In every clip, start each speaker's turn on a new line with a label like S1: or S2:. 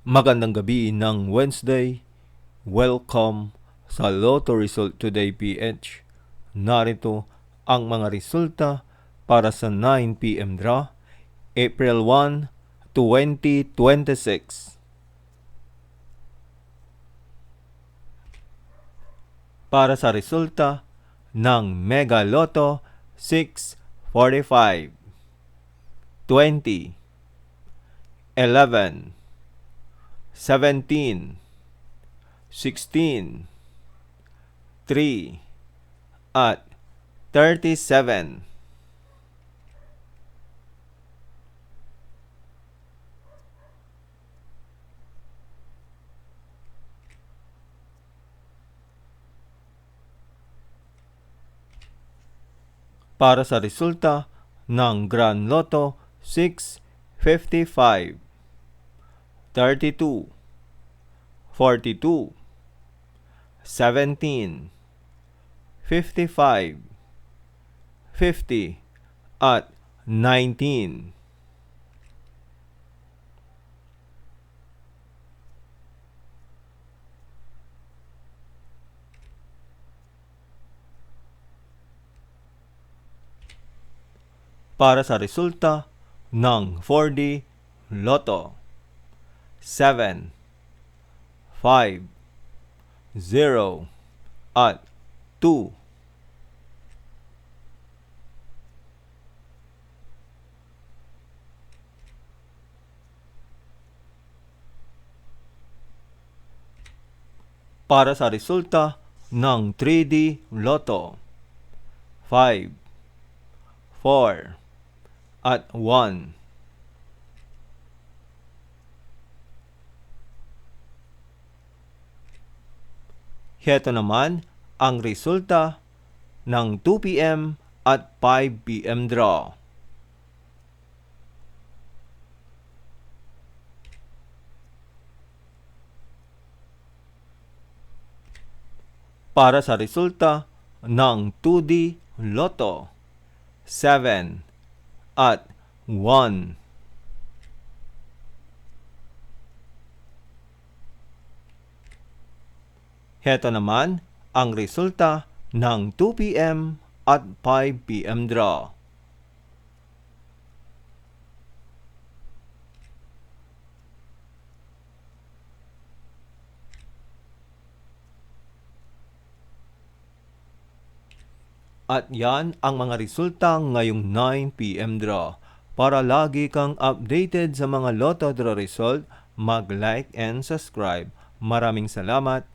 S1: Magandang gabi ng Wednesday. Welcome sa Lotto Result Today PH. Narito ang mga resulta para sa 9 p.m. draw, April 1, 2026. Para sa resulta ng Mega Lotto 645, 20, 11, 17, 16, 3, at 37. Para sa resulta ng Grand Lotto 655, 32, 42, 17, 55, 50, at 19. Para sa resulta ng 4D Lotto 7, 5, 0, at 2. Para sa resulta ng 3D Lotto 5, 4, at 1. Heto naman ang resulta ng 2 p.m. at 5 p.m. draw. Para sa resulta ng 2D Lotto 7 at 1. Heto naman ang resulta ng 2 p.m. at 5 p.m. draw. At yan ang mga resulta ngayong 9 p.m. draw. Para lagi kang updated sa mga Lotto draw result, mag-like and subscribe. Maraming salamat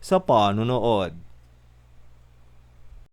S1: sa panonood.